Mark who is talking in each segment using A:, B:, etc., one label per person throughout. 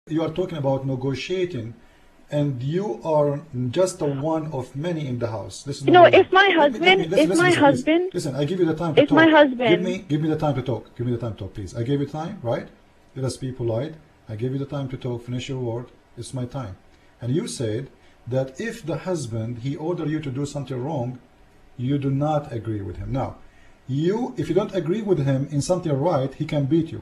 A: You are talking about negotiating, and you are just the one of many in the house. Listen,
B: No,
A: number one.
B: if my
A: Listen,
B: husband,
A: listen, I give you the time to
B: if
A: talk.
B: my husband,
A: Give me the time to talk. Give me the time to talk, please. I gave you time, right? Let us be polite. I gave you the time to talk. Finish your word. It's my time. And you said that if the husband, he ordered you to do something wrong, you do not agree with him. Now, if you don't agree with him in something right, he can beat you.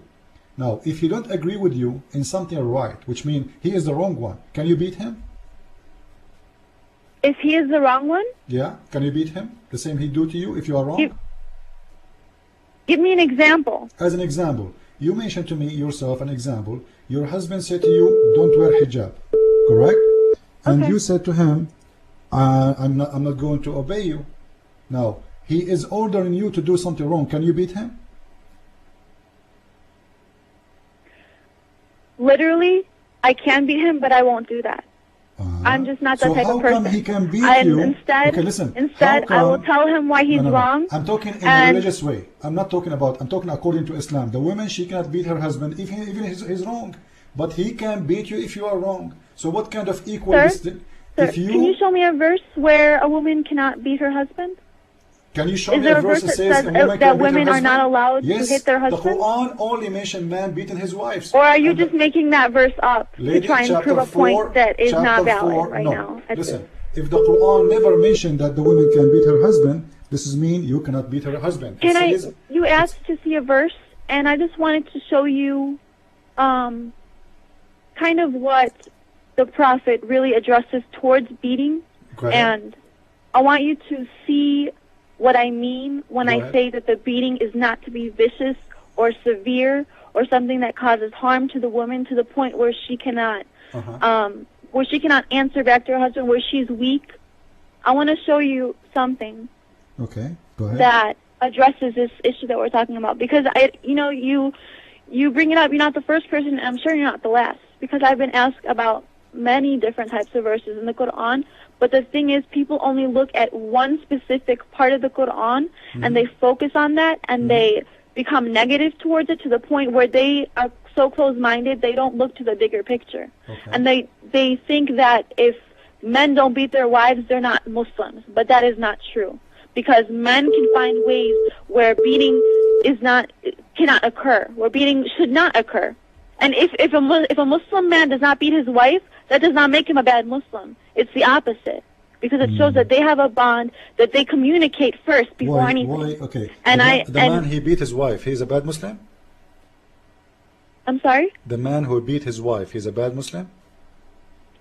A: Now, if he don't agree with you in something right, which means he is the wrong one, can you beat him?
B: if he is the wrong one,
A: Yeah, can you beat him? The same he do to you if you are wrong?
B: give me an example.
A: As an example, you mentioned to me yourself an example. Your husband said to you, don't wear hijab, correct? And
B: Okay.
A: you said to him, I'm not going to obey you. Now, he is ordering you to do something wrong. Can you beat him?
B: Literally, I can beat him, but I won't do that. I'm just not that
A: So
B: type
A: how
B: of person.
A: come he can beat
B: And
A: you?
B: Instead,
A: Okay, listen.
B: instead
A: How
B: I will
A: come-
B: tell him why he's
A: No.
B: wrong.
A: I'm talking in a
B: and-
A: religious way. I'm talking according to Islam. The woman, she cannot beat her husband even he's wrong. But he can beat you if you are wrong. So what kind of equalistic?
B: Sir,
A: If
B: can you show me a verse where a woman cannot beat her husband?
A: Can you show
B: Is
A: me
B: there
A: a
B: a
A: verse
B: verse
A: that
B: that
A: says
B: says
A: a woman
B: that
A: can beat
B: women
A: her
B: are not
A: husband?
B: allowed to
A: Yes,
B: hit their
A: the
B: husband?
A: Quran only mentioned man beating his wives.
B: Or are you
A: And
B: just making that verse up to
A: Lady,
B: try and
A: chapter
B: prove a
A: 4,
B: point that is not
A: chapter
B: valid
A: 4,
B: right
A: no.
B: now?
A: Listen, if the Quran never mentioned that the woman can beat her husband, this is mean you cannot beat her husband.
B: Can
A: It
B: I?
A: says-
B: You asked to see a verse, and I just wanted to show you, kind of what the Prophet really addresses towards beating,
A: Go ahead.
B: and I want you to see what I mean when
A: Go
B: I
A: ahead.
B: say that the beating is not to be vicious or severe or something that causes harm to the woman to the point where she cannot, where she cannot answer back to her husband, where she's weak. I want to show you something
A: Okay, go ahead.
B: that addresses this issue that we're talking about, because you bring it up. You're not the first person, and I'm sure you're not the last, because I've been asked about many different types of verses in the Quran. But the thing is, people only look at one specific part of the Quran and they focus on that, and they become negative towards it to the point where they are so close-minded they don't look to the bigger picture.
A: Okay.
B: And they think that if men don't beat their wives, they're not Muslims. But that is not true, because men can find ways where beating cannot occur, where beating should not occur. And if a Muslim man does not beat his wife, that does not make him a bad Muslim. It's the opposite, because it shows that they have a bond, that they communicate first before anything.
A: Why? Okay.
B: And
A: the man he beat his wife, he's a bad Muslim?
B: I'm sorry?
A: The man who beat his wife, he's a bad Muslim?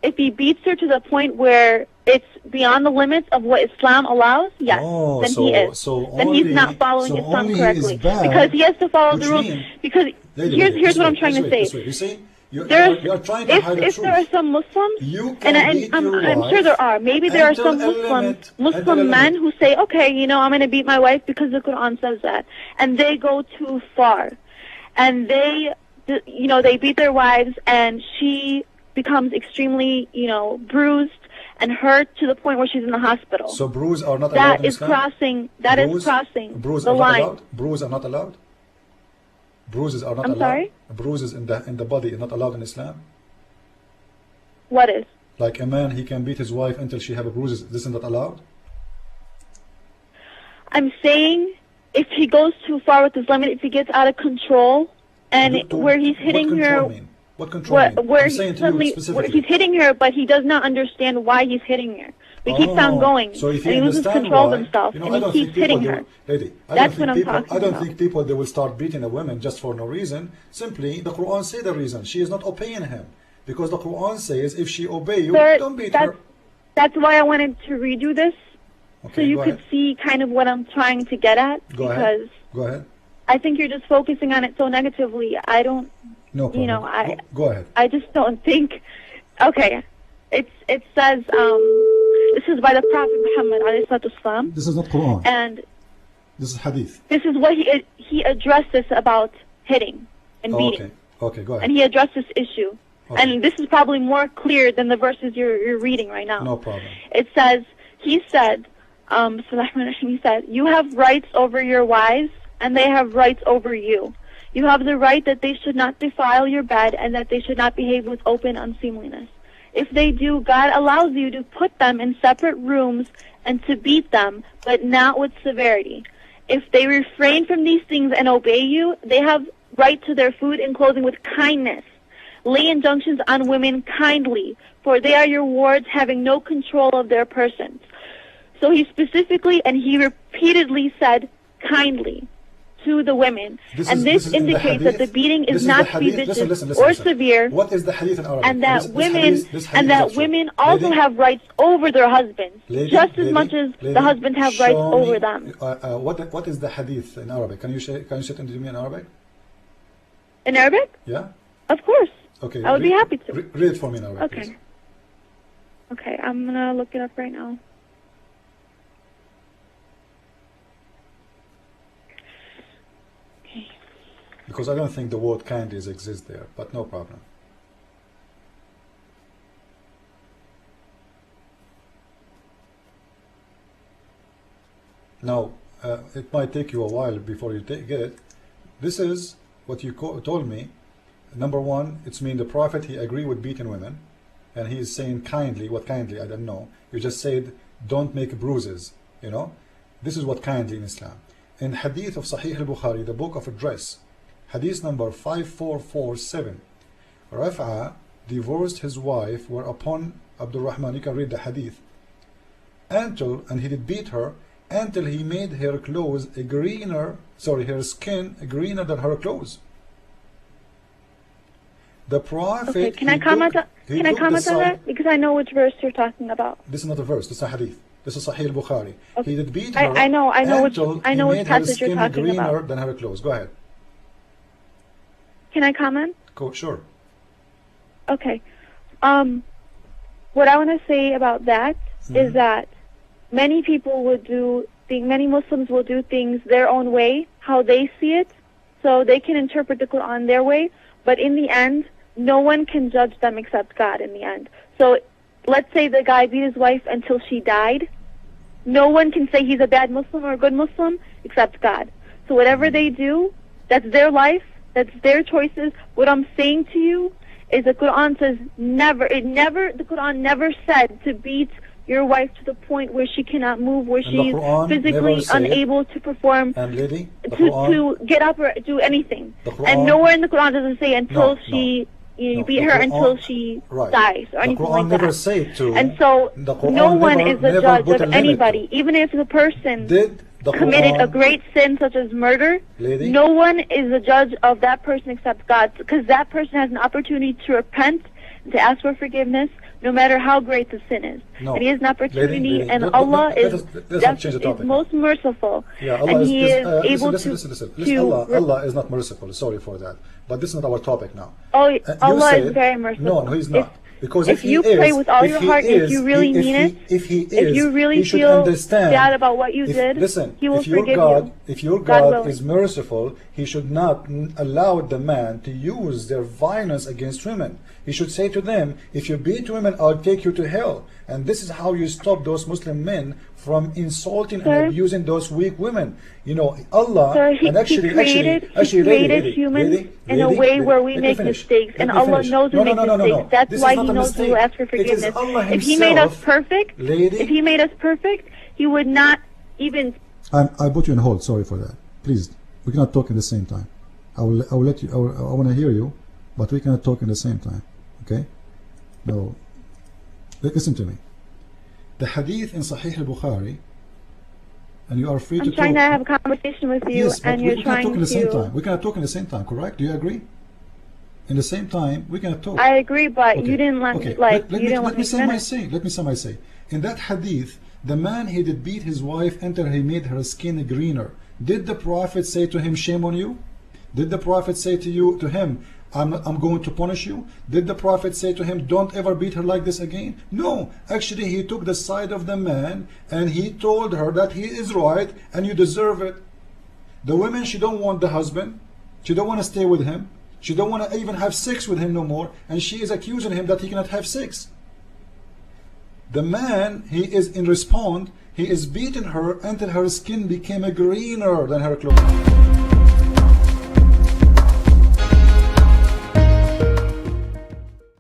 B: If he beats her to the point where it's beyond the limits of what Islam allows, yes,
A: Oh,
B: then
A: so-
B: he is.
A: so
B: then
A: only-
B: he's not following
A: so
B: Islam
A: only he is
B: correctly,
A: bad,
B: because he has to follow the
A: which
B: rules.
A: mean-
B: Because here's what I'm trying to say.
A: You see? You're trying to
B: If
A: hide the
B: there are
A: truth.
B: some Muslims,
A: You can
B: and
A: beat your
B: I'm
A: wife
B: sure there are. Maybe there are
A: until
B: some
A: a limit,
B: Muslim men who say, okay, I'm going to beat my wife because the Quran says that, and they go too far, and they beat their wives, and she becomes extremely, bruised and hurt to the point where she's in the hospital.
A: So bruise are not allowed
B: That
A: in
B: is
A: Islam?
B: crossing.
A: Bruise
B: the
A: are not
B: line.
A: allowed? Bruise are not allowed? Bruises are not
B: I'm
A: allowed?
B: sorry?
A: Bruises in the body is not allowed in Islam?
B: What is?
A: Like a man, he can beat his wife until she have a bruises. This is not allowed?
B: I'm saying if he goes too far with his limit, if he gets out of control, and where he's hitting
A: what
B: her,
A: control mean? What control mean?
B: where
A: I'm
B: he
A: saying to you
B: suddenly, where
A: specifically.
B: he's hitting her, but he does not understand why he's hitting her. He keeps on going,
A: So if
B: and
A: he
B: he loses
A: understand
B: control
A: why,
B: of himself,
A: I
B: and
A: don't
B: he
A: think
B: keeps hitting
A: people
B: her.
A: Lady,
B: That's what I'm talking
A: I don't
B: about.
A: think people they will start beating a woman just for no reason. Simply, the Quran say the reason. She is not obeying him, because the Quran says if she obey you,
B: Sir,
A: don't beat her.
B: That's why I wanted to redo this, so
A: Okay,
B: you
A: go
B: could
A: ahead.
B: see kind of what I'm trying to get at.
A: Go
B: because
A: ahead. Go ahead.
B: I think you're just focusing on it so negatively. I don't.
A: No problem. Go ahead.
B: I just don't think. Okay, it says this is by the Prophet Muhammad alayhi salatu wasalam,
A: This is not Quran.
B: and
A: This is Hadith.
B: this is what he addressed this about hitting and beating,
A: Okay. Okay. Go ahead.
B: and he addressed this issue.
A: Okay.
B: And this is probably more clear than the verses you're reading right now.
A: No problem.
B: It says, he said, he said, you have rights over your wives, and they have rights over you. You have the right that they should not defile your bed and that they should not behave with open unseemliness. If they do, God allows you to put them in separate rooms and to beat them, but not with severity. If they refrain from these things and obey you, they have right to their food and clothing with kindness. Lay injunctions on women kindly, for they are your wards, having no control of their persons. So he specifically and he repeatedly said kindly to the women. This indicates that the beating is not to be vicious or severe.
A: What is the hadith in Arabic?
B: And that women also have rights over their husbands, just as much as the husbands have rights over them.
A: What is the hadith in Arabic? Can you say it to me in Arabic?
B: In Arabic?
A: Yeah.
B: Of course.
A: Okay.
B: I would be happy to.
A: Read it for me in Arabic.
B: Okay.
A: Please.
B: Okay, I'm gonna look it up right now. Okay.
A: Because I don't think the word kindly exists there, but no problem. Now, it might take you a while before you get it. This is what you told me. Number one, it's mean the Prophet, he agreed with beating women. And he is saying kindly. What kindly? I don't know. You just said, don't make bruises. You know? This is what kindly in Islam. In Hadith of Sahih al-Bukhari, the book of address, Hadith number 5447, Raf'a divorced his wife, whereupon Abdul Rahman, you can read the Hadith, and he did beat her, until he made her clothes her skin greener than her clothes. The Prophet.
B: Okay, can I comment on that? Because I know which verse you're talking about.
A: This is not a verse. This is a hadith. This is Sahih al-Bukhari.
B: Okay.
A: He did beat her.
B: I know which passage you're talking
A: greener
B: about.
A: than her clothes. Go ahead.
B: Can I comment?
A: Sure.
B: Okay. What I want to say about that is that many Muslims will do things their own way, how they see it, so they can interpret the Quran their way. But in the end, no one can judge them except God in the end. So let's say the guy beat his wife until she died. No one can say he's a bad Muslim or a good Muslim except God. So whatever they do, that's their life, that's their choices. What I'm saying to you is the Quran says the Quran never said to beat your wife to the point where she cannot move, where she's physically unable to perform, to get up or do anything. And nowhere in the Quran does it say until you beat her until she dies or anything like that.
A: Never say to,
B: and so no one is the judge of anybody, even if the person committed a great sin such as murder. No one is the judge of that person except God, because that person has an opportunity to repent, to ask for forgiveness, no matter how great the sin is. And he has an opportunity, and Allah is most merciful.
A: Yeah, Allah
B: and He is able
A: listen. Allah is not merciful. Sorry for that. But this is not our topic now.
B: Oh, Allah is very merciful.
A: No, He's not. Because
B: if you pray with all your heart, if you really mean it, if you really feel bad about what you did, He will forgive you.
A: If your God is merciful, He should not allow the man to use their violence against women. He should say to them, if you beat women, I'll take you to hell. And this is how you stop those Muslim men from insulting and abusing those weak women. You know, Allah,
B: He created humans in a way where we make mistakes, and Allah knows we make mistakes. That's why He knows we will ask for forgiveness. If He made us perfect, He would not even.
A: I put you on hold. Sorry for that. Please, we cannot talk at the same time. I will let you. I want to hear you, but we cannot talk at the same time. Okay? No. Listen to me. The hadith in Sahih al-Bukhari, and you are free to talk.
B: I'm trying to have a conversation with you,
A: yes,
B: and you're trying to.
A: We cannot talk at the same time, correct? Do you agree? In the same time, we cannot talk.
B: I agree, but you didn't let me. Let me say my say.
A: Let me say my say. In that hadith, the man, he did beat his wife until he made her skin greener. Did the Prophet say to him, shame on you? Did the Prophet say to him, I'm going to punish you? Did the Prophet say to him, don't ever beat her like this again? No, actually he took the side of the man and he told her that he is right and you deserve it. The woman, she don't want the husband, she don't want to stay with him, she don't want to even have sex with him no more, and she is accusing him that he cannot have sex. The man, he is in response, he is beating her until her skin became greener than her clothes.